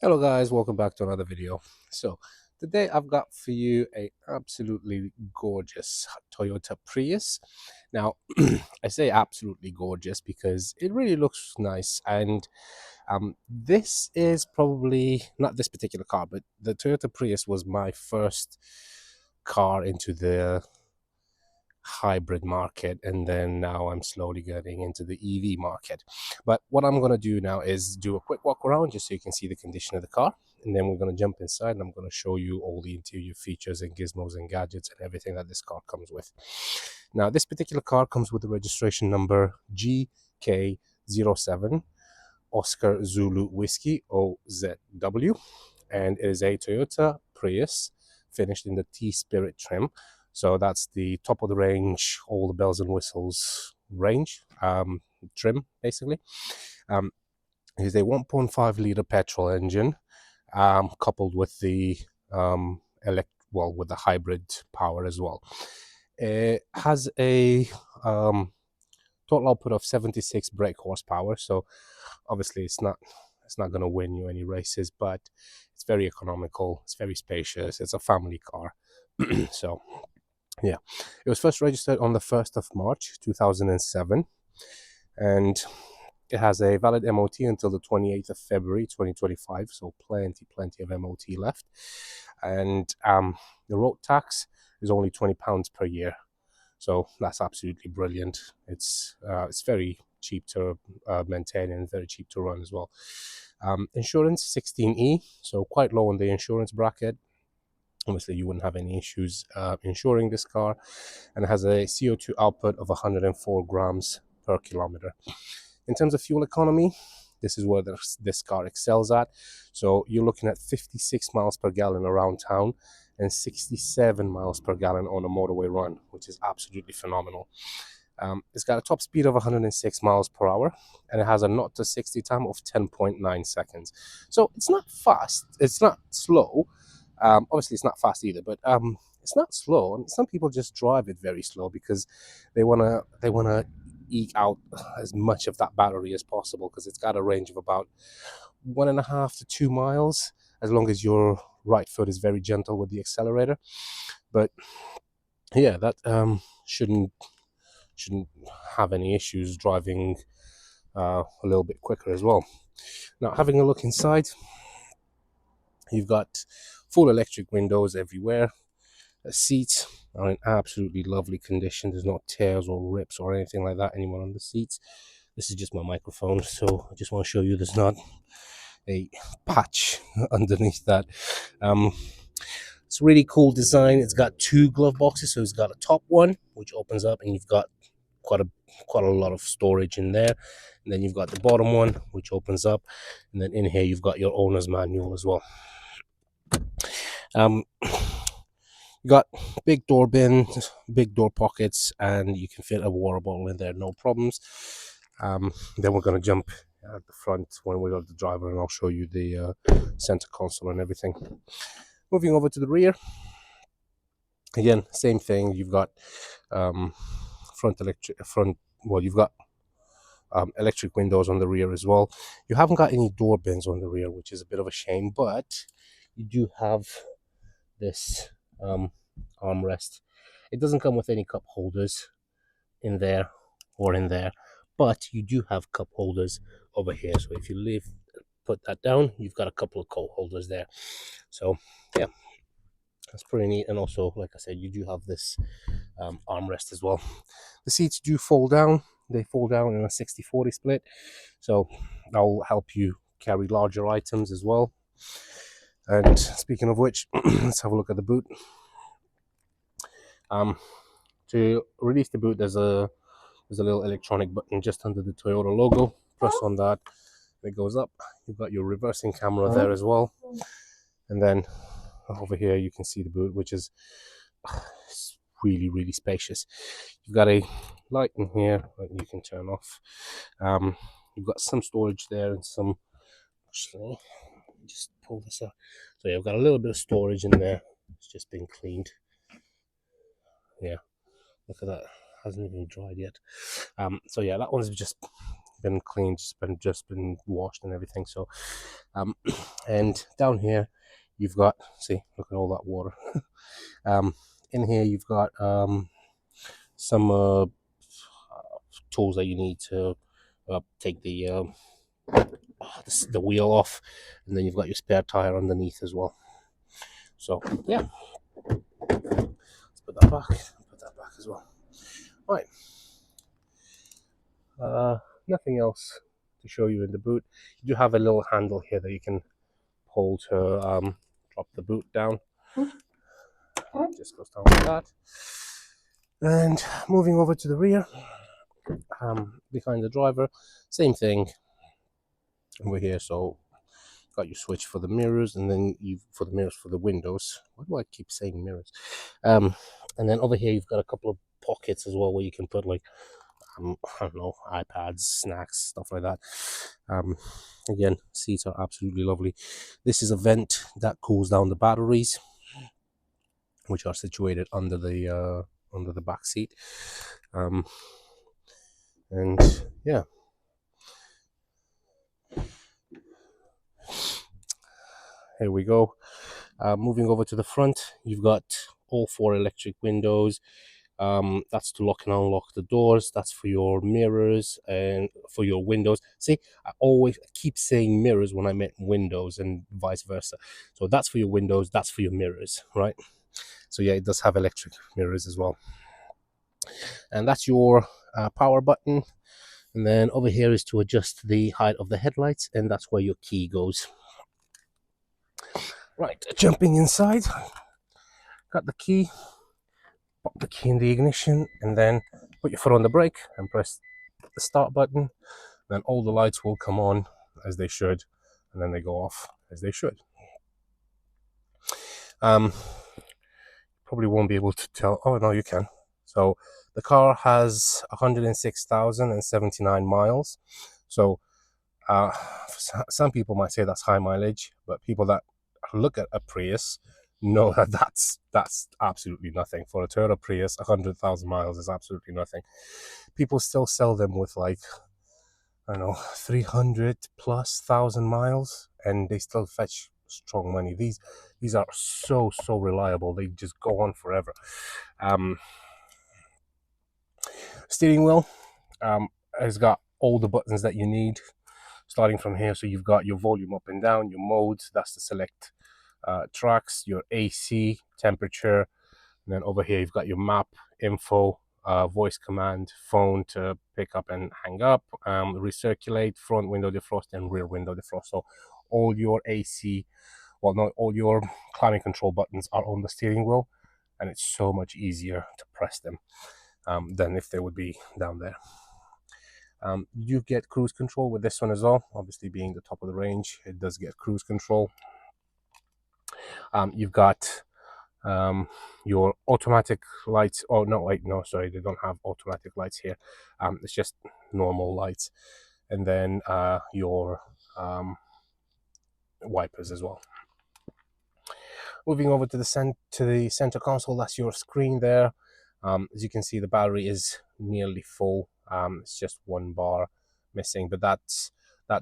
Hello guys, welcome back to another video. So today I've got for you a absolutely gorgeous Toyota Prius. Now I say absolutely gorgeous because it really looks nice, and this is probably not this particular car, but the Toyota Prius was my first car into the hybrid market, and then now I'm slowly getting into the EV market. But what I'm going to do now is do a quick walk around just so you can see the condition of the car, and then we're going to jump inside and I'm going to show you all the interior features and gizmos and gadgets and everything that this car comes with. Now this particular car comes with the registration number GK07 Oscar Zulu Whiskey OZW, and it is a Toyota Prius finished in the TSpirit trim. So that's the top of the range, all the bells and whistles range trim, basically. It is a 1.5 liter petrol engine, coupled with the with the hybrid power as well. It has a total output of 76 brake horsepower, so obviously it's not going to win you any races, but it's very economical, it's very spacious, it's a family car. So yeah, it was first registered on the 1st of March 2007, and it has a valid MOT until the 28th of February 2025, so plenty of MOT left. And the road tax is only £20 per year, so that's absolutely brilliant. It's very cheap to maintain and very cheap to run as well. Insurance 16E, so quite low on the insurance bracket. Obviously you wouldn't have any issues insuring this car, and it has a CO2 output of 104 grams per kilometer. In terms of fuel economy, this is where this car excels at. So you're looking at 56 miles per gallon around town and 67 miles per gallon on a motorway run, which is absolutely phenomenal. It's got a top speed of 106 miles per hour, and it has a 0 to 60 time of 10.9 seconds. So it's not fast, it's not slow. Obviously it's not fast either, but it's not slow. And some people just drive it very slow because they wanna eke out as much of that battery as possible, because it's got a range of about 1.5 to 2 miles, as long as your right foot is very gentle with the accelerator. But yeah, that shouldn't have any issues driving a little bit quicker as well. Now, having a look inside, you've got full electric windows everywhere. The seats are in absolutely lovely condition. There's no tears or rips or anything like that anywhere on the seats. This is just my microphone, so I just want to show you there's not a patch underneath that. It's a really cool design. It's got 2 glove boxes, so it's got a top one which opens up and you've got quite a lot of storage in there, and then you've got the bottom one which opens up, and then in here you've got your owner's manual as well. You got big door bins, big door pockets, and you can fit a water bottle in there, no problems. Then we're going to jump at the front when we got the driver, and I'll show you the center console and everything. Moving over to the rear, again, same thing. You've got you've got electric windows on the rear as well. You haven't got any door bins on the rear, which is a bit of a shame, but you do have this armrest. It doesn't come with any cup holders in there or in there, but you do have cup holders over here. So if you put that down, you've got a couple of cup holders there. So yeah, that's pretty neat. And also, like I said, you do have this armrest as well. The seats do fold down. They fold down in a 60-40 split, so that will help you carry larger items as well. And speaking of which, let's have a look at the boot. To release the boot, there's a little electronic button just under the Toyota logo. Press on that, it goes up. You've got your reversing camera there as well, and then over here you can see the boot, which is really spacious. You've got a light in here that you can turn off. You've got some storage there and some, actually, just pull this up. So yeah, I've got a little bit of storage in there. It's just been cleaned. Yeah, look at that, hasn't even dried yet. So yeah, that one's just been cleaned, just been washed and everything. So and down here you've got, see, look at all that water. In here you've got some tools that you need to take the wheel off, and then you've got your spare tire underneath as well. So yeah, let's put that back. Put that back as well. Right. Nothing else to show you in the boot. You do have a little handle here that you can pull to drop the boot down. Just goes down like that. And moving over to the rear, behind the driver, same thing over here. So got your switch for the mirrors, and then for the mirrors for the windows. Why do I keep saying mirrors? And then over here you've got a couple of pockets as well where you can put, like, I don't know, iPads, snacks, stuff like that. Again, seats are absolutely lovely. This is a vent that cools down the batteries, which are situated under the back seat. And yeah, here we go. Moving over to the front, you've got all 4 electric windows. That's to lock and unlock the doors. That's for your mirrors and for your windows. See, I always keep saying mirrors when I meant windows and vice versa. So that's for your windows, that's for your mirrors, right? So yeah, it does have electric mirrors as well. And that's your power button. And then over here is to adjust the height of the headlights, and that's where your key goes. Right, jumping inside, got the key. Pop the key in the ignition, and then put your foot on the brake and press the start button. Then all the lights will come on as they should, and then they go off as they should. Probably won't be able to tell. Oh no, you can. So the car has 106,079 miles. So some people might say that's high mileage, but people that look at a Prius know that that's absolutely nothing. For a Toyota Prius, 100,000 miles is absolutely nothing. People still sell them with, like, I don't know, 300 plus thousand miles, and they still fetch strong money. These are so reliable. They just go on forever. Steering wheel has got all the buttons that you need, starting from here. So you've got your volume up and down, your modes, that's to select tracks, your AC, temperature, and then over here you've got your map info, voice command, phone to pick up and hang up, recirculate, front window defrost, and rear window defrost. So all your all your climate control buttons are on the steering wheel, and it's so much easier to press them than if they would be down there. You get cruise control with this one as well. Obviously, being the top of the range, it does get cruise control. You've got your automatic lights. Oh no, wait, no, sorry, they don't have automatic lights here. It's just normal lights, and then your wipers as well. Moving over to the center console, that's your screen there. As you can see, the battery is nearly full. It's just 1 bar missing, but that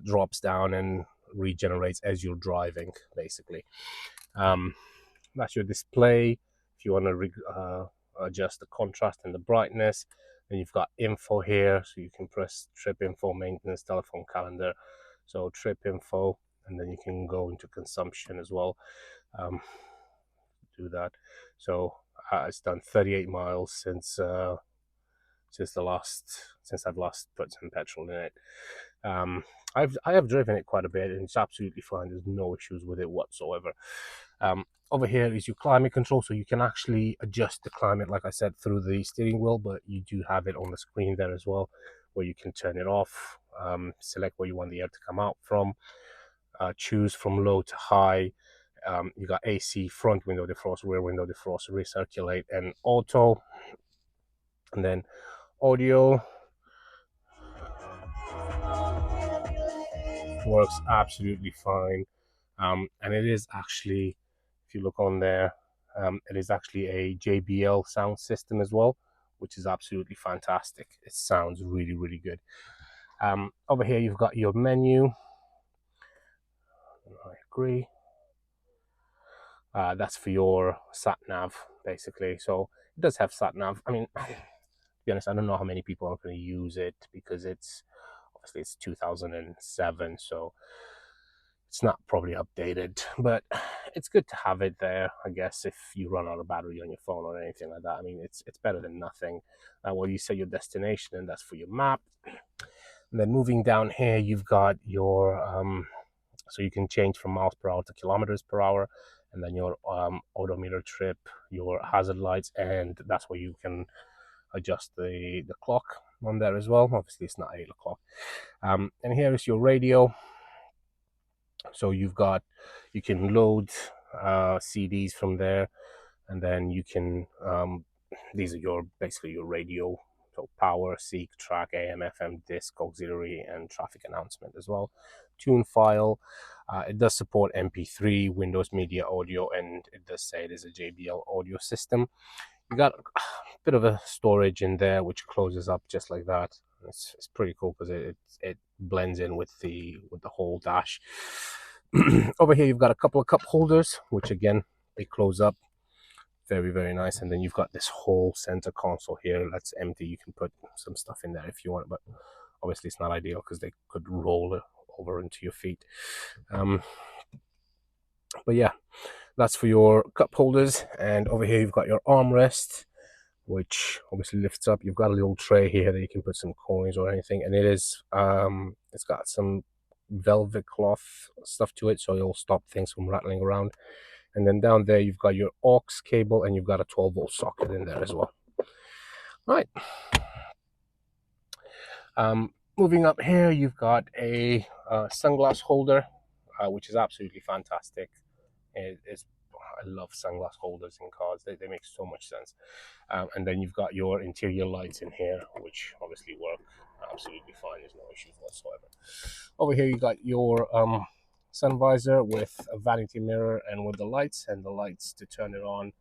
drops down and regenerates as you're driving, basically. That's your display. If you want to adjust the contrast and the brightness, then you've got info here, so you can press trip info, maintenance, telephone, calendar. So trip info, and then you can go into consumption as well. Do that. So it's done 38 miles since I've last put some petrol in it. I have driven it quite a bit, and it's absolutely fine. There's no issues with it whatsoever. Over here is your climate control, so you can actually adjust the climate, like I said, through the steering wheel, but you do have it on the screen there as well, where you can turn it off, select where you want the air to come out from, choose from low to high. You got AC, front window defrost, rear window defrost, recirculate, and auto. And then audio works absolutely fine. And it is actually, if you look on there, it is actually a JBL sound system as well, which is absolutely fantastic. It sounds really good. Over here you've got your menu. I agree. That's for your sat nav, basically. So it does have sat nav. I mean, to be honest, I don't know how many people are going to use it because it's obviously it's 2007, so it's not probably updated. But it's good to have it there, I guess, if you run out of battery on your phone or anything like that. I mean, it's better than nothing. Well, you set your destination, and that's for your map. And then moving down here, you've got your so you can change from miles per hour to kilometers per hour, and then your odometer trip, your hazard lights, and that's where you can adjust the clock on there as well. Obviously, it's not 8 o'clock. And here is your radio. So you can load CDs from there, and then you can these are basically your radio. So power, seek, track, AM, FM, disc, auxiliary, and traffic announcement as well. Tune file. It does support MP3, Windows Media Audio, and it does say it is a JBL audio system. You got a bit of a storage in there which closes up just like that. It's pretty cool because it blends in with the whole dash. Over here you've got a couple of cup holders which again they close up. Very, very nice. And then you've got this whole center console here that's empty. You can put some stuff in there if you want, but obviously it's not ideal because they could roll over into your feet. But yeah, that's for your cup holders. And over here you've got your armrest, which obviously lifts up. You've got a little tray here that you can put some coins or anything, and it's got some velvet cloth stuff to it, so it'll stop things from rattling around. And then down there you've got your aux cable, and you've got a 12-volt socket in there as well. Right. Moving up here, you've got a sunglass holder, which is absolutely fantastic. I love sunglass holders in cars. They make so much sense. And then you've got your interior lights in here, which obviously work absolutely fine. There's no issues whatsoever. Over here, you got your sun visor with a vanity mirror and with the lights. And the lights, to turn it on,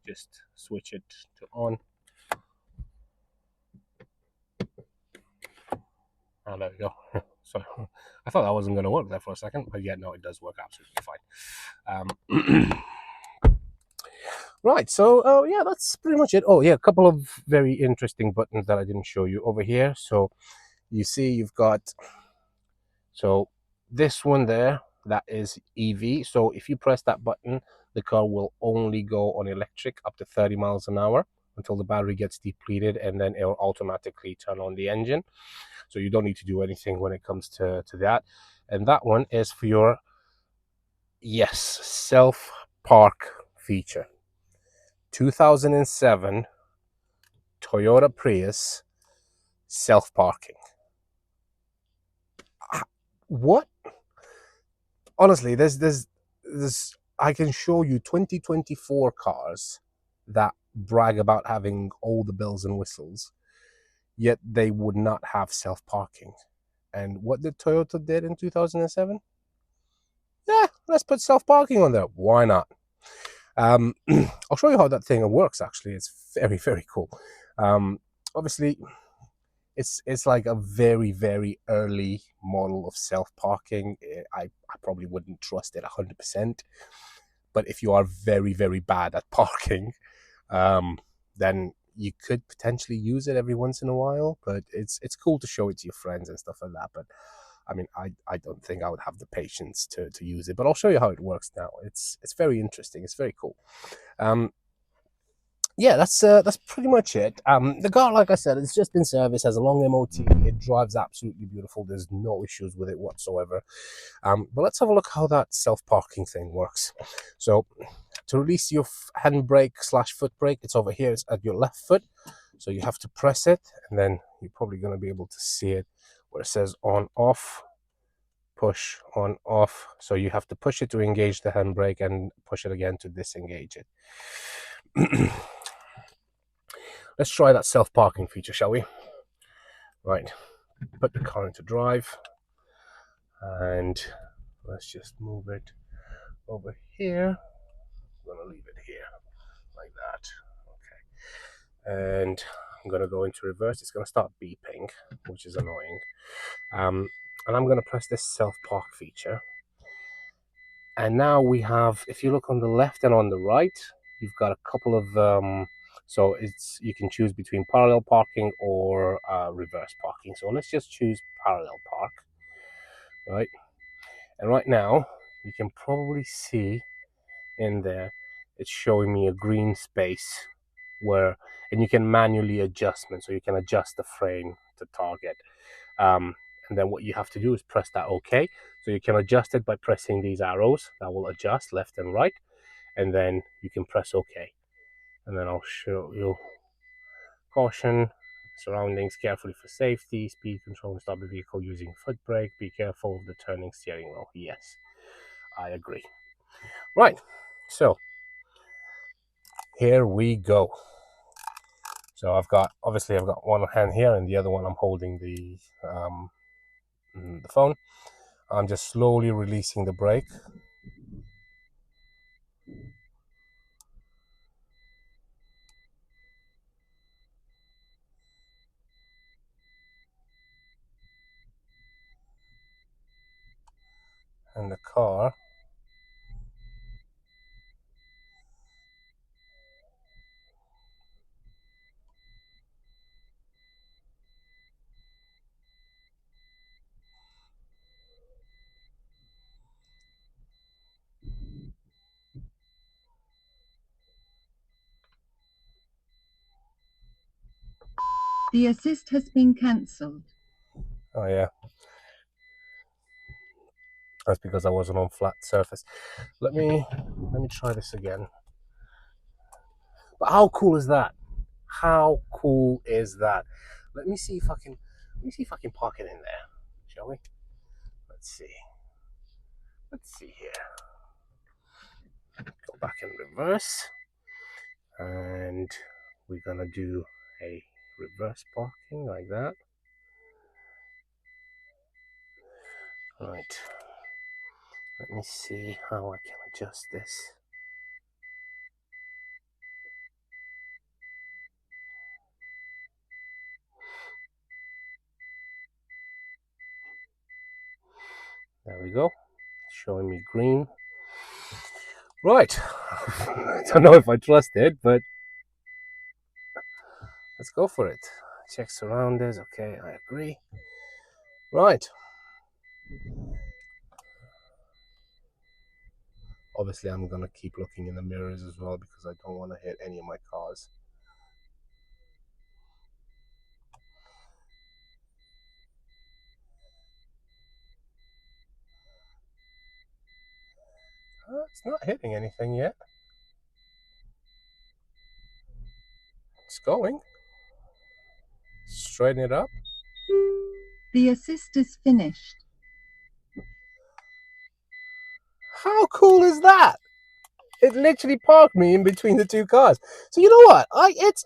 just switch it to on. Oh, there we go. So I thought that wasn't going to work there for a second, but yeah, no, it does work absolutely fine. Right, so yeah, that's pretty much it. Oh yeah, a couple of very interesting buttons that I didn't show you over here. So you see you've got, so this one there, that is EV. So if you press that button, the car will only go on electric up to 30 miles an hour until the battery gets depleted, and then it'll automatically turn on the engine. So you don't need to do anything when it comes to that. And that one is for your, yes, self-park feature. 2007 Toyota Prius self-parking. What? Honestly, there's I can show you 2024 cars that brag about having all the bells and whistles, yet they would not have self-parking. And what did Toyota did in 2007? Yeah, let's put self-parking on there. Why not? I'll show you how that thing works. Actually, it's very, very cool. Obviously, it's like a very, very early model of self-parking. I probably wouldn't trust it 100%, but if you are very, very bad at parking, then you could potentially use it every once in a while. But it's cool to show it to your friends and stuff like that. But I mean, I don't think I would have the patience to use it, but I'll show you how it works now. It's very interesting. It's very cool. Yeah, that's pretty much it. The car, like I said, it's just in service, has a long MOT. It drives absolutely beautiful. There's no issues with it whatsoever. But let's have a look how that self-parking thing works. So to release your handbrake / foot brake, it's over here. It's at your left foot. So you have to press it, and then you're probably going to be able to see it where it says on, off, push, on, off. So you have to push it to engage the handbrake and push it again to disengage it. Let's try that self-parking feature, shall we? Right, put the car into drive, and let's just move it over here. I'm gonna leave it here, like that. Okay, and I'm going to go into reverse. It's going to start beeping, which is annoying. And I'm going to press this self-park feature. And now we have, if you look on the left and on the right, you've got a couple of, so you can choose between parallel parking or reverse parking. So let's just choose parallel park, right? And right now, you can probably see in there, it's showing me a green space and you can manually adjustment, so you can adjust the frame to target. And then what you have to do is press that OK. So you can adjust it by pressing these arrows that will adjust left and right, and then you can press OK. And then I'll show you caution, surroundings, carefully for safety, speed control, and stop the vehicle using foot brake, be careful of the turning steering wheel. Yes, I agree. Right, so here we go. So I've got one hand here and the other one I'm holding the phone. I'm just slowly releasing the brake. And the car The assist has been cancelled. Oh yeah, that's because I wasn't on flat surface. Let me try this again. But how cool is that? How cool is that? Let me see if I can park it in there, shall we? Let's see. Let's see here. Go back in reverse, and we're gonna do a reverse parking like that. Right. Let me see how I can adjust this. There we go. It's showing me green. Right. I don't know if I trust it, but let's go for it. Check surroundings. Okay, I agree. Right. Obviously, I'm going to keep looking in the mirrors as well because I don't want to hit any of my cars. It's not hitting anything yet. It's going. Straighten it up. The assist is finished. How cool is that? It literally parked me in between the two cars. So you know what?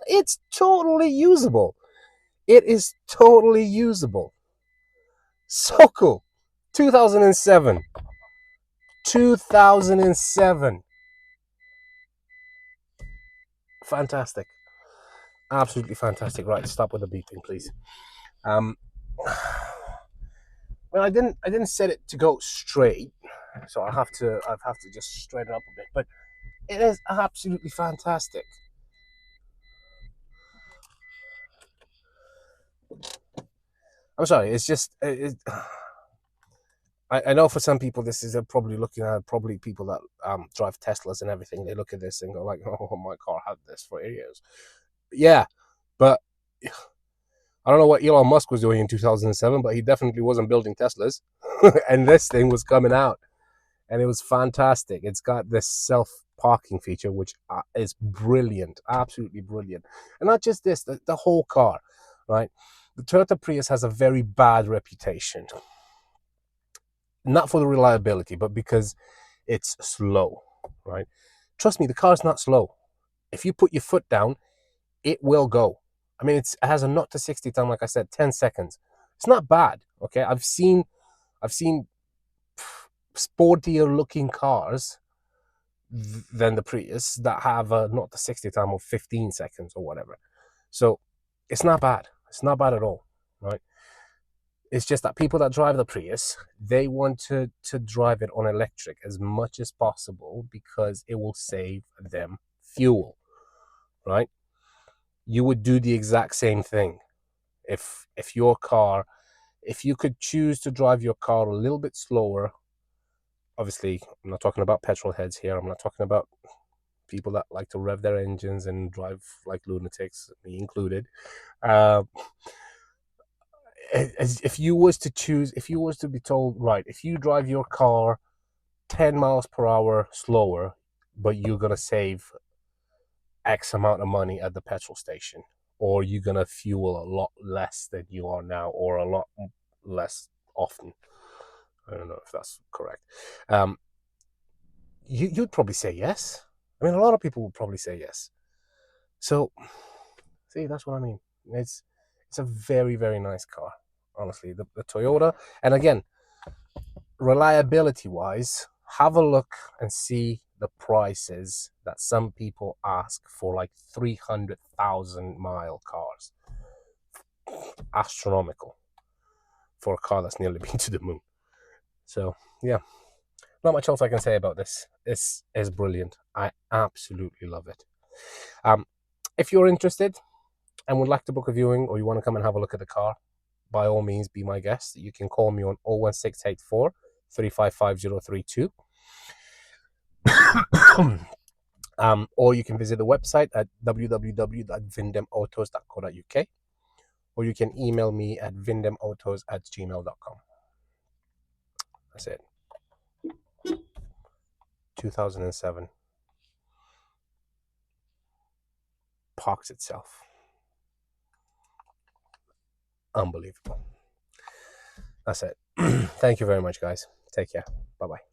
It's totally usable. It is totally usable. So cool. 2007. 2007. Fantastic. Absolutely fantastic. Right, stop with the beeping, please. Well, I didn't set it to go straight, so I have to just straighten up a bit. But it is absolutely fantastic. I'm sorry. It's just I know for some people this is probably looking at people that drive Teslas and everything. They look at this and go like, "Oh, my car had this for years." Yeah, but I don't know what Elon Musk was doing in 2007, but he definitely wasn't building Teslas. And this thing was coming out, and it was fantastic. It's got this self-parking feature, which is brilliant, absolutely brilliant. And not just this, the whole car, right? The Toyota Prius has a very bad reputation. Not for the reliability, but because it's slow, right? Trust me, the car's not slow. If you put your foot down, it will go. I mean, it has a 0 to 60 time, like I said, 10 seconds. It's not bad. Okay, I've seen sportier looking cars than the Prius that have a 0 to 60 time of 15 seconds or whatever. So It's not bad. It's not bad at all, right? It's just that people that drive the Prius, they want to drive it on electric as much as possible because it will save them fuel, right? You would do the exact same thing if your car, if you could choose to drive your car a little bit slower. Obviously, I'm not talking about petrol heads here. I'm not talking about people that like to rev their engines and drive like lunatics, me included. Uh, if you was to choose, if you was to be told, right, if you drive your car 10 miles per hour slower, but you're gonna save X amount of money at the petrol station, or you're gonna fuel a lot less than you are now, or a lot less often. I don't know if that's correct. Um, you'd probably say yes. I mean, a lot of people would probably say yes. So, see, that's what I mean. It's a very, very nice car, honestly. The Toyota, and again, reliability wise, have a look and see the prices that some people ask for like 300,000 mile cars. Astronomical for a car that's nearly been to the moon. So, yeah, not much else I can say about this. This is brilliant. I absolutely love it. If you're interested and would like to book a viewing, or you want to come and have a look at the car, by all means, be my guest. You can call me on 01684 355032. Or you can visit the website at www.vindemautos.co.uk, or you can email me at vindemautos@gmail.com. That's it. 2007. Parks itself. Unbelievable. That's it. Thank you very much, guys. Take care. Bye-bye.